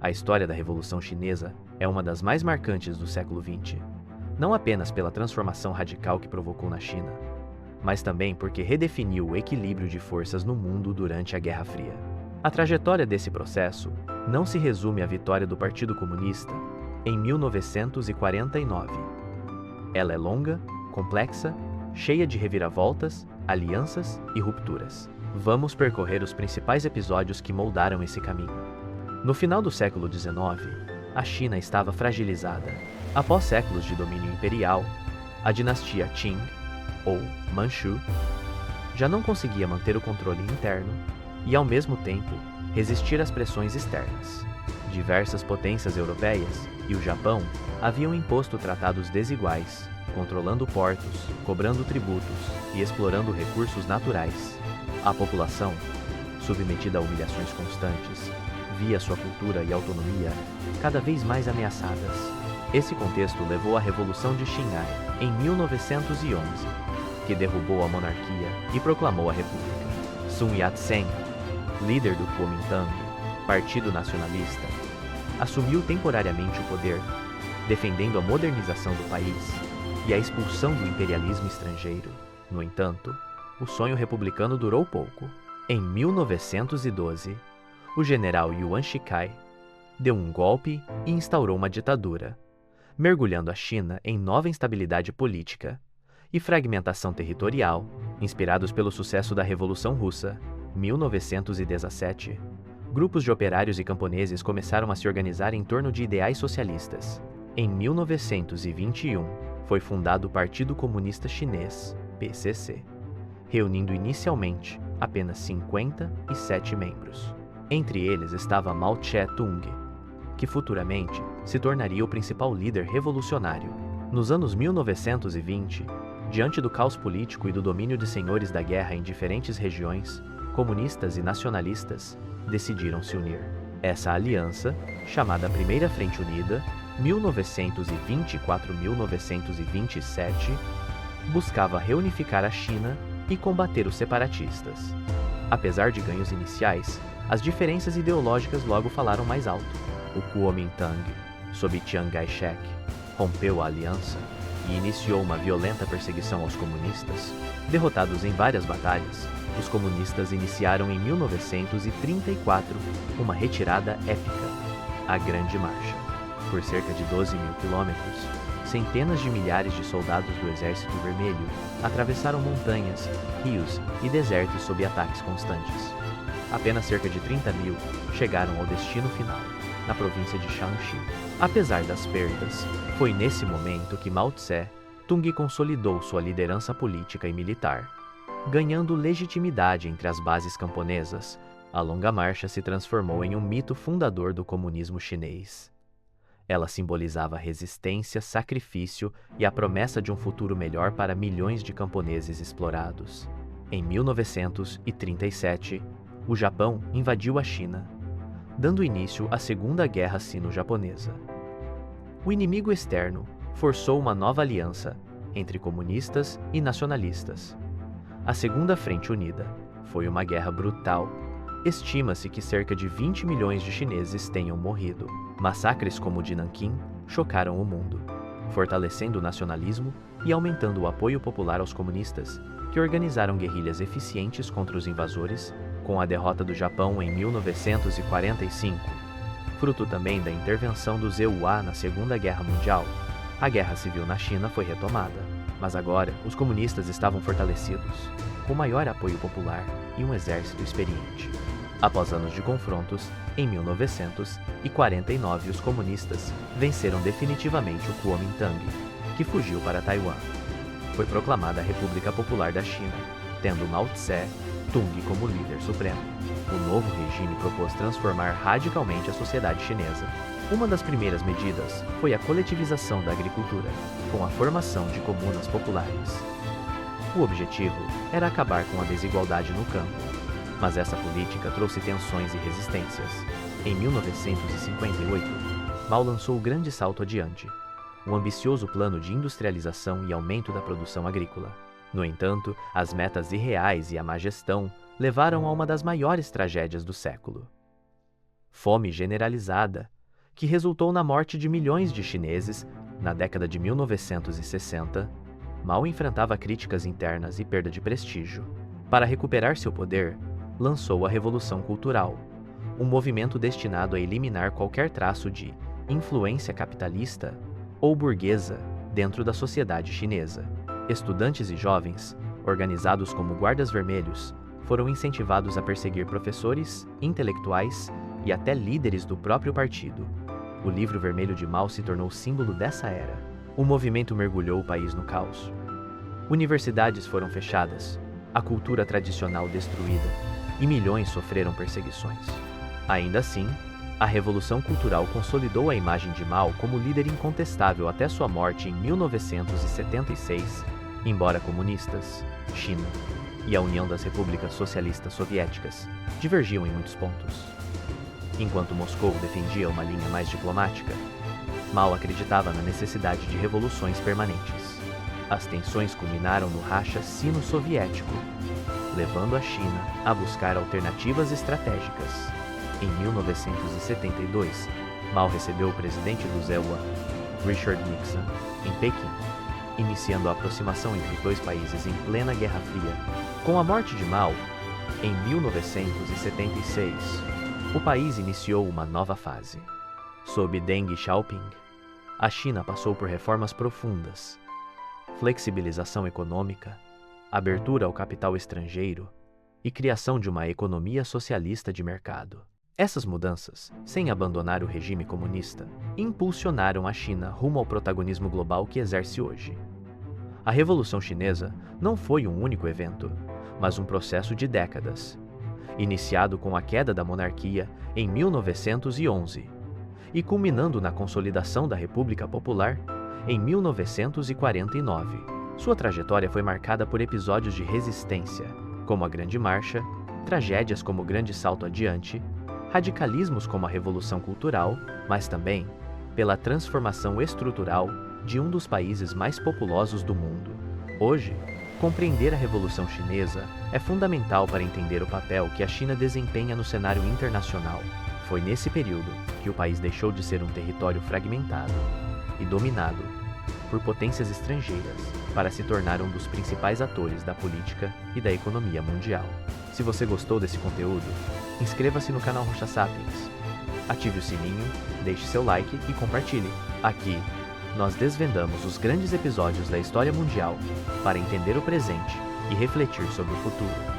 A história da Revolução Chinesa é uma das mais marcantes do século XX, não apenas pela transformação radical que provocou na China, mas também porque redefiniu o equilíbrio de forças no mundo durante a Guerra Fria. A trajetória desse processo não se resume à vitória do Partido Comunista em 1949. Ela é longa, complexa, cheia de reviravoltas, alianças e rupturas. Vamos percorrer os principais episódios que moldaram esse caminho. No final do século XIX, a China estava fragilizada. Após séculos de domínio imperial, a dinastia Qing, ou Manchu, já não conseguia manter o controle interno e, ao mesmo tempo, resistir às pressões externas. Diversas potências europeias e o Japão haviam imposto tratados desiguais, controlando portos, cobrando tributos e explorando recursos naturais. A população, submetida a humilhações constantes, via sua cultura e autonomia cada vez mais ameaçadas. Esse contexto levou à Revolução de Xinhai, em 1911, que derrubou a monarquia e proclamou a República. Sun Yat-sen, líder do Kuomintang, Partido Nacionalista, assumiu temporariamente o poder, defendendo a modernização do país e a expulsão do imperialismo estrangeiro. No entanto, o sonho republicano durou pouco. Em 1912, o general Yuan Shikai deu um golpe e instaurou uma ditadura, mergulhando a China em nova instabilidade política e fragmentação territorial, inspirados pelo sucesso da Revolução Russa, 1917. Grupos de operários e camponeses começaram a se organizar em torno de ideais socialistas. Em 1921, foi fundado o Partido Comunista Chinês, PCC, reunindo inicialmente apenas 57 membros. Entre eles estava Mao Tse-tung, que futuramente se tornaria o principal líder revolucionário. Nos anos 1920, diante do caos político e do domínio de senhores da guerra em diferentes regiões, comunistas e nacionalistas decidiram se unir. Essa aliança, chamada Primeira Frente Unida, 1924-1927, buscava reunificar a China e combater os separatistas. Apesar de ganhos iniciais, as diferenças ideológicas logo falaram mais alto. O Kuomintang, sob Chiang Kai-shek, rompeu a aliança e iniciou uma violenta perseguição aos comunistas. Derrotados em várias batalhas, os comunistas iniciaram em 1934 uma retirada épica, a Grande Marcha. Por cerca de 12 mil quilômetros, centenas de milhares de soldados do Exército Vermelho atravessaram montanhas, rios e desertos sob ataques constantes. Apenas cerca de 30 mil chegaram ao destino final, na província de Shanxi. Apesar das perdas, foi nesse momento que Mao Tse-tung consolidou sua liderança política e militar. Ganhando legitimidade entre as bases camponesas, a Longa Marcha se transformou em um mito fundador do comunismo chinês. Ela simbolizava resistência, sacrifício e a promessa de um futuro melhor para milhões de camponeses explorados. Em 1937, o Japão invadiu a China, dando início à Segunda Guerra Sino-Japonesa. O inimigo externo forçou uma nova aliança entre comunistas e nacionalistas. A Segunda Frente Unida foi uma guerra brutal. Estima-se que cerca de 20 milhões de chineses tenham morrido. Massacres como o de Nanquim chocaram o mundo, fortalecendo o nacionalismo e aumentando o apoio popular aos comunistas, que organizaram guerrilhas eficientes contra os invasores. Com a derrota do Japão em 1945, fruto também da intervenção dos EUA na Segunda Guerra Mundial, a Guerra Civil na China foi retomada. Mas agora, os comunistas estavam fortalecidos, com maior apoio popular e um exército experiente. Após anos de confrontos, em 1949 os comunistas venceram definitivamente o Kuomintang, que fugiu para Taiwan. Foi proclamada a República Popular da China, tendo Mao Tse-tung como líder supremo. O novo regime propôs transformar radicalmente a sociedade chinesa. Uma das primeiras medidas foi a coletivização da agricultura, com a formação de comunas populares. O objetivo era acabar com a desigualdade no campo, mas essa política trouxe tensões e resistências. Em 1958, Mao lançou o grande salto adiante, um ambicioso plano de industrialização e aumento da produção agrícola. No entanto, as metas irreais e a má gestão levaram a uma das maiores tragédias do século. Fome generalizada que resultou na morte de milhões de chineses na década de 1960, Mao enfrentava críticas internas e perda de prestígio. Para recuperar seu poder, lançou a Revolução Cultural, um movimento destinado a eliminar qualquer traço de influência capitalista ou burguesa dentro da sociedade chinesa. Estudantes e jovens, organizados como guardas vermelhos, foram incentivados a perseguir professores, intelectuais e até líderes do próprio partido. O Livro Vermelho de Mao se tornou símbolo dessa era. O movimento mergulhou o país no caos. Universidades foram fechadas, a cultura tradicional destruída e milhões sofreram perseguições. Ainda assim, a Revolução Cultural consolidou a imagem de Mao como líder incontestável até sua morte em 1976, embora comunistas, China e a União das Repúblicas Socialistas Soviéticas divergiam em muitos pontos. Enquanto Moscou defendia uma linha mais diplomática, Mao acreditava na necessidade de revoluções permanentes. As tensões culminaram no racha sino-soviético, levando a China a buscar alternativas estratégicas. Em 1972, Mao recebeu o presidente do ZEWA, Richard Nixon, em Pequim, iniciando a aproximação entre os dois países em plena Guerra Fria. Com a morte de Mao, em 1976, o país iniciou uma nova fase. Sob Deng Xiaoping, a China passou por reformas profundas, flexibilização econômica, abertura ao capital estrangeiro e criação de uma economia socialista de mercado. Essas mudanças, sem abandonar o regime comunista, impulsionaram a China rumo ao protagonismo global que exerce hoje. A Revolução Chinesa não foi um único evento, mas um processo de décadas, iniciado com a queda da monarquia em 1911 e culminando na consolidação da República Popular em 1949. Sua trajetória foi marcada por episódios de resistência, como a Grande Marcha, tragédias como o Grande Salto Adiante, radicalismos como a Revolução Cultural, mas também pela transformação estrutural de um dos países mais populosos do mundo. Hoje, compreender a Revolução Chinesa é fundamental para entender o papel que a China desempenha no cenário internacional. Foi nesse período que o país deixou de ser um território fragmentado e dominado por potências estrangeiras para se tornar um dos principais atores da política e da economia mundial. Se você gostou desse conteúdo, inscreva-se no canal Rocha Sapiens, ative o sininho, deixe seu like e compartilhe. Aqui, nós desvendamos os grandes episódios da história mundial para entender o presente e refletir sobre o futuro.